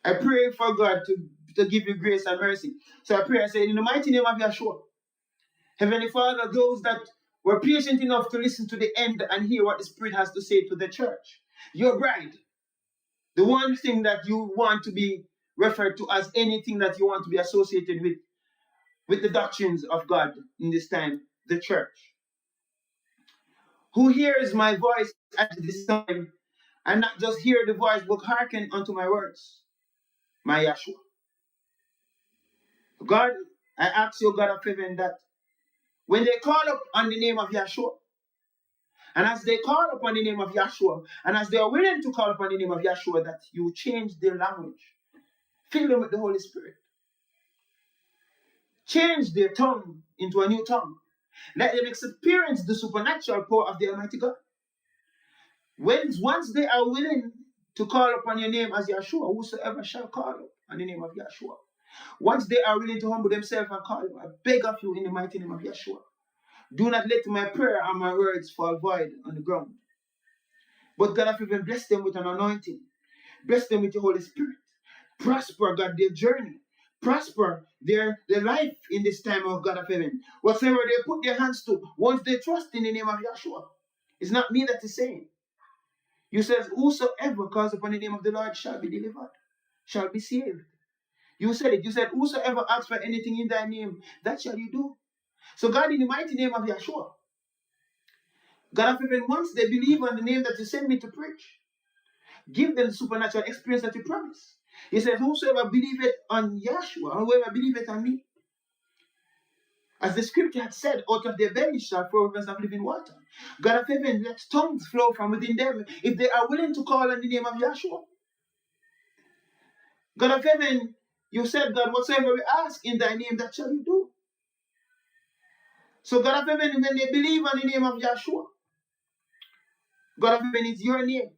I pray for God to give you grace and mercy. So I pray, I say, in the mighty name of Yeshua, Heavenly Father, those that were patient enough to listen to the end and hear what the Spirit has to say to the church, your bride, the one thing that you want to be referred to as anything that you want to be associated with the doctrines of God in this time, the church. Who hears my voice at this time and not just hear the voice, but hearken unto my words, my Yeshua. God, I ask you, God of heaven, that when they call up on the name of Yeshua, and as they call upon the name of Yeshua, and as they are willing to call upon the name of Yeshua, that you change their language, fill them with the Holy Spirit, change their tongue into a new tongue. Let them experience the supernatural power of the Almighty God. Once they are willing to call upon your name as Yeshua, whosoever shall call upon the name of Yeshua. Once they are willing to humble themselves and call you, I beg of you in the mighty name of Yeshua, do not let my prayer and my words fall void on the ground. But God of heaven, bless them with an anointing. Bless them with your Holy Spirit. Prosper, God, their journey. Prosper their life in this time of God of heaven. Whatever they put their hands to, once they trust in the name of Yeshua, it's not me that is saying. You says, whosoever calls upon the name of the Lord shall be delivered, shall be saved. You said it. You said, whosoever asks for anything in thy name, that shall you do. So God, in the mighty name of Yeshua, God of heaven, once they believe on the name that you sent me to preach, give them the supernatural experience that you promise. He says, whosoever believeth on Yeshua, and whoever believeth on me, as the scripture had said, out of their belly shall flow rivers of living water. God of heaven, let tongues flow from within them if they are willing to call on the name of Yeshua. God of heaven, you said, God, whatsoever we ask in thy name, that shall you do. So God of heaven, when they believe on the name of Yeshua, God of heaven, it's your name.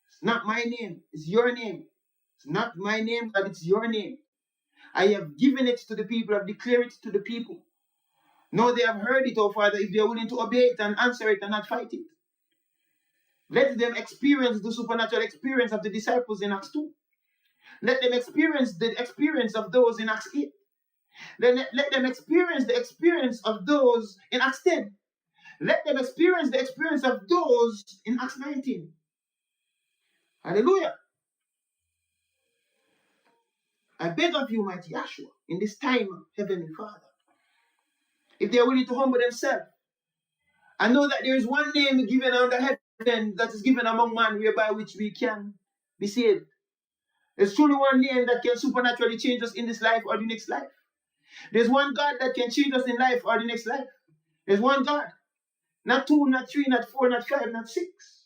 It's not my name. It's your name. It's not my name, but it's your name. I have given it to the people. I've declared it to the people. No, they have heard it, oh Father, if they are willing to obey it and answer it and not fight it. Let them experience the supernatural experience of the disciples in Acts 2. Let them experience the experience of those in Acts 8. Let them experience the experience of those in Acts 10. Let them experience the experience of those in Acts 19. Hallelujah. I beg of you, mighty Yeshua, in this time, Heavenly Father, if they are willing to humble themselves, I know that there is one name given under heaven that is given among man whereby which we can be saved. There's truly one name that can supernaturally change us in this life or the next life. There's one God that can change us in life or the next life. There's one God. Not two, not three, not four, not five, not six.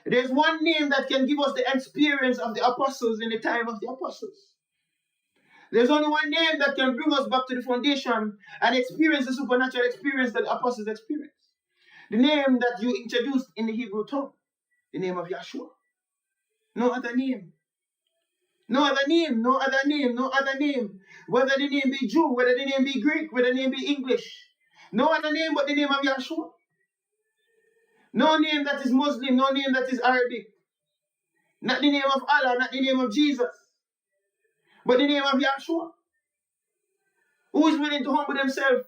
There's one name that can give us the experience of the apostles in the time of the apostles. There's only one name that can bring us back to the foundation and experience the supernatural experience that the apostles experienced. The name that you introduced in the Hebrew tongue, the name of Yeshua. No other name. No other name, no other name, no other name. Whether the name be Jew, whether the name be Greek, whether the name be English. No other name but the name of Yeshua. No name that is Muslim, no name that is Arabic. Not the name of Allah, not the name of Jesus. But the name of Yeshua. Who is willing to humble themselves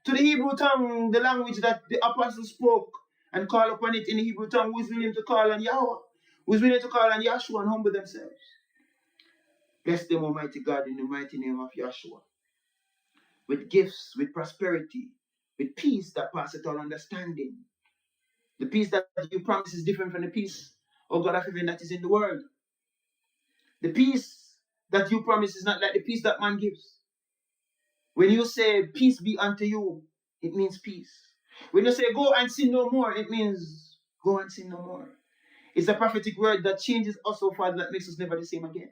to the Hebrew tongue, the language that the apostles spoke, and call upon it in the Hebrew tongue? Who is willing to call on Yahweh? Who is willing to call on Yeshua and humble themselves? Bless them, Almighty God, in the mighty name of Yeshua. With gifts, with prosperity, with peace that passeth all understanding. The peace that you promise is different from the peace, oh God of heaven, that is in the world. The peace that you promise is not like the peace that man gives. When you say, peace be unto you, it means peace. When you say, go and sin no more, it means go and sin no more. It's a prophetic word that changes us, oh Father, that makes us never the same again.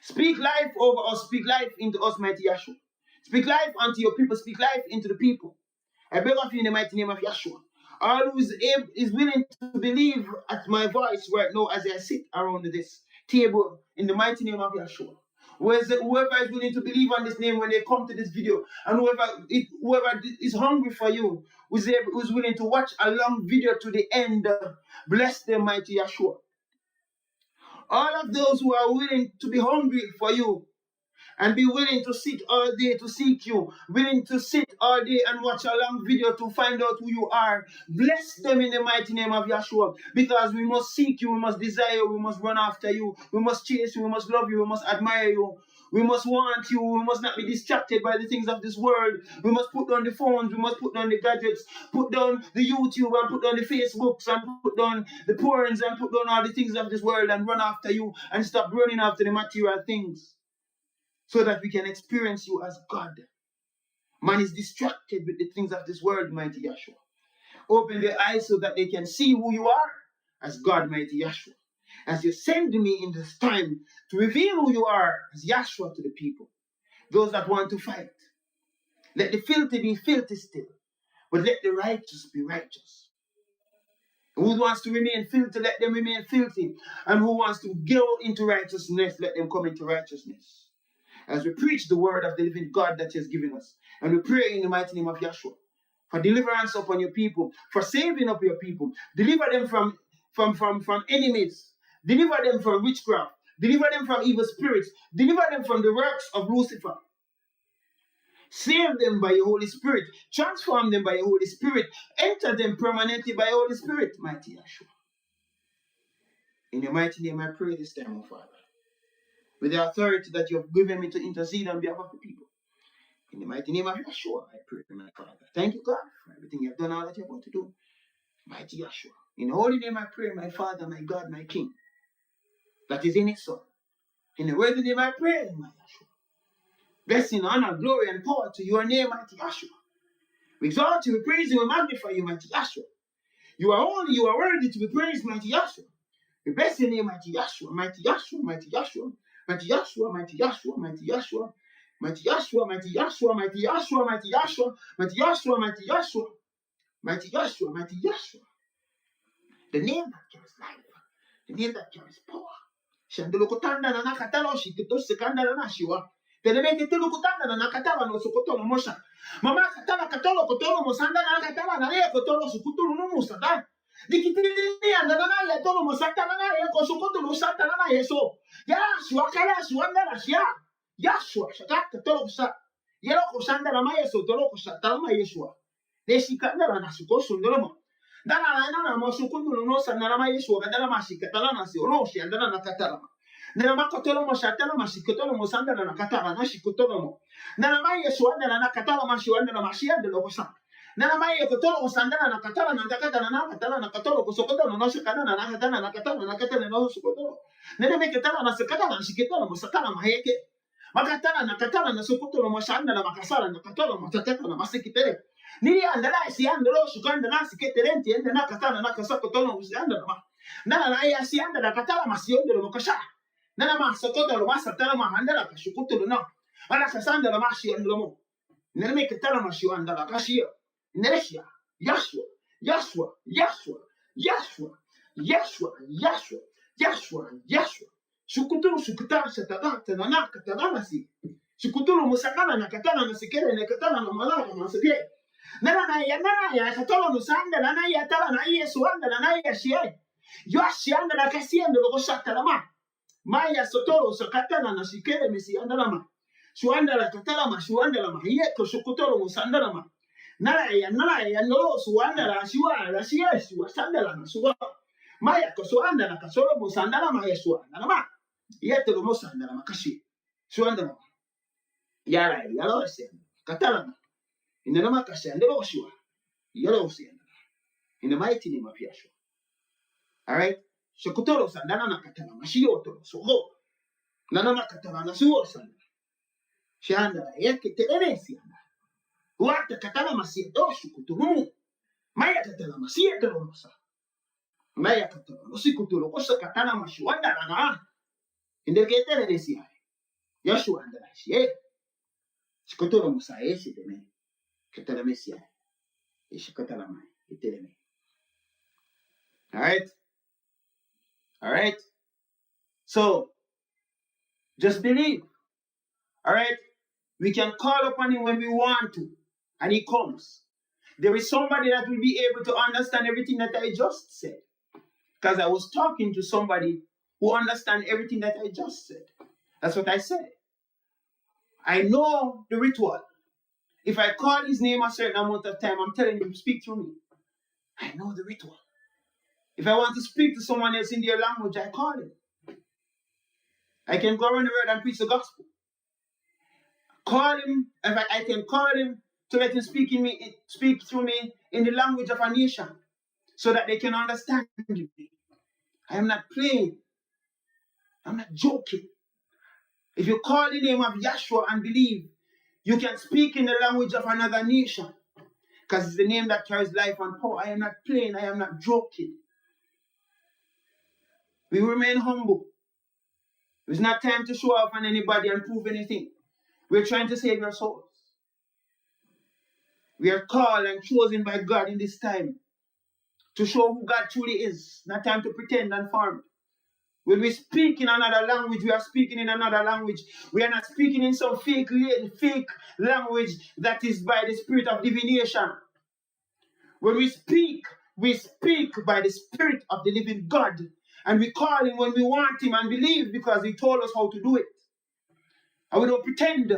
Speak life over us. Speak life into us, mighty Yeshua. Speak life unto your people. Speak life into the people. I beg of you in the mighty name of Yeshua. All who is willing to believe at my voice right now as I sit around this table in the mighty name of Yeshua. Whoever is willing to believe on this name when they come to this video, and whoever is hungry for you, who's willing to watch a long video to the end, bless them, mighty Yeshua. All of those who are willing to be hungry for you and be willing to sit all day to seek you, willing to sit all day and watch a long video to find out who you are. Bless them in the mighty name of Yeshua, because we must seek you, we must desire you, we must run after you, we must chase you, we must love you, we must admire you. We must want you. We must not be distracted by the things of this world. We must put down the phones. We must put down the gadgets. Put down the YouTube and put down the Facebooks and put down the porns and put down all the things of this world and run after you and stop running after the material things, so that we can experience you as God. Man is distracted with the things of this world, mighty Yeshua. Open their eyes so that they can see who you are as God, mighty Yeshua. As you send me in this time to reveal who you are as Yeshua to the people, those that want to fight. Let the filthy be filthy still, but let the righteous be righteous. Who wants to remain filthy, let them remain filthy. And who wants to go into righteousness, let them come into righteousness. As we preach the word of the living God that He has given us, and we pray in the mighty name of Yeshua for deliverance upon your people, for saving of your people, deliver them from enemies, deliver them from witchcraft, deliver them from evil spirits, deliver them from the works of Lucifer. Save them by your Holy Spirit, transform them by your Holy Spirit, enter them permanently by your Holy Spirit, mighty Yeshua. In your mighty name I pray this time, O Father, with the authority that you have given me to intercede on behalf of the people. In the mighty name of Yeshua, I pray, my Father. Thank you, God, for everything you have done, all that you're about to do. Mighty Yeshua. In the holy name I pray, my Father, my God, my King, that is in His Son. In the worthy name I pray, my Yeshua. Blessing, honor, glory, and power to your name, mighty Yeshua. We exalt you, we praise you, we magnify you, mighty Yeshua. You are holy, you are worthy to be praised, mighty Yeshua. We bless your name, mighty Yeshua, mighty Yeshua, mighty Yeshua, mighty Yeshua, mighty Yeshua, mighty Yeshua, mighty Yeshua, mighty Yeshua, mighty Yeshua, mighty Yeshua, mighty Yeshua, mighty Yeshua, mighty Yeshua, mighty Yeshua. The name that carries life, the name that carries power. Shandulukutanda na nakatalo shikito sekanda na nashiwa. Telemeke tulukutanda na nakatala no sukotolo mosha. Mama katala katolo kotolo mosanda na nakatala na ye kotolo sukutulu no musada. Dikitini anda na ya tolo mosata na ye kosukotulu sata na yeso. Ya shwakala shwanda na shia. Ya shwaka katolo sa. Yelo kosanda na mayeso tolo kosata na yeshua. Deshikanda na sukoso ndolomo. Dana na mosukundulu no sanara mayeso gadala mashikatala na si oroshi andana na katala. Nana makotolo mo shatala mashikotolo mo sandala na katala na shikotolo mo. Nana maye suanda na katala mashiwanda na mashianda lo kosa. Nana maye kotolo mo sandala na katala na katala na katala na katolo kosokotolo no shikana na katala na katala na katala no sukotolo. Nana me katala na sakatala na shikotolo mo sakala maheke. Makatala na katala na sukotolo mo sandala makasala na katolo mo tateka na masikitele. Nili andala si andalo shukanda na siketelenti ende na katala na kasakotolo mo sandala ma. Nana na ya si andala katala masiyondelo mo kasha. Nana ma sokoto lo masa tala ma handala ka shukuto lo no. Ala kasanda lo mashi andlo mo. Nere me ketala ma shi andala ka shi. Neresia. Yashua. Yashua. Yashua. Yashua. Yashua. Yashua. Yashua. Yashua. Shukutu shukutara shatada tana katana si. Shukutu lo musakana na katana na sikere na katana na malaka na sikere. Nana ya katolo no sanda na ya tala na yesu andala na ya shi. Yoshi andala kasi andalo ko shatala ma. Maya sotoro sakatana na sikere mesi andalama. Suandala katalama suandalama. Yeko sukutoro musandalama. Nala ya no suandala shua la shia shua sandalama suwa. Maya ko suandala kasoro musandalama ya suandalama. Yeto lo musandalama kashi. Suandalama. Yara yalo se. Katalama. Inalama kashi andalo shua. Yalo se. In the mighty name of Yeshua. All right. Shokotoro sandana na katana mashiyotoro soho. Nana makatana na suo sandana. Shanda yeke terenesi anda. Huata katana masieto shukuturu. Maya katana masieto rosa. Maya katana nosikuturu kosa katana mashuanda na. Indeke terenesi hai. Yashua anda shi. Shukuturu musa esi teme. Katana mesia. Ishikatana mai. Iteleme. All right. All right. So, just believe. All right. We can call upon Him when we want to, and He comes. There is somebody that will be able to understand everything that I just said, because I was talking to somebody who understand everything that I just said. That's what I said. I know the ritual. If I call his name a certain amount of time, I'm telling him, speak through me. I know the ritual. If I want to speak to someone else in their language, I call him. I can go around the world and preach the gospel. Call him, if I can call him to let him speak through me in the language of a nation, so that they can understand me. I am not playing. I'm not joking. If you call the name of Yahshua and believe, you can speak in the language of another nation, because it's the name that carries life and power. I am not playing. I am not joking. We remain humble. It's not time to show off on anybody and prove anything. We're trying to save your souls. We are called and chosen by God in this time to show who God truly is. Not time to pretend and form. When we speak in another language, we are speaking in another language. We are not speaking in some fake language that is by the spirit of divination. When we speak by the spirit of the living God. And we call him when we want him and believe because he told us how to do it. And we don't pretend.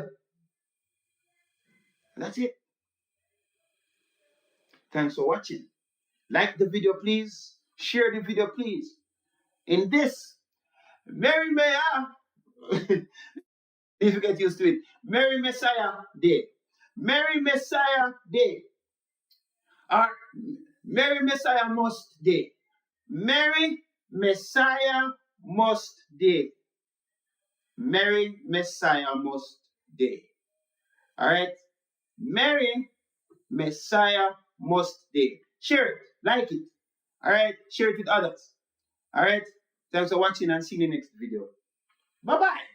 That's it. Thanks for watching. Like the video, please. Share the video, please. In this Merry if you get used to it, Merry Messiah Day. Merry Messiah Day. Or Merry Messiah Must Day. Merry Messiah Must Day. Merry Messiah Must Day. Alright? Merry Messiah Must Day. Share it. Like it. Alright? Share it with others. Alright? Thanks for watching and see you in the next video. Bye-bye.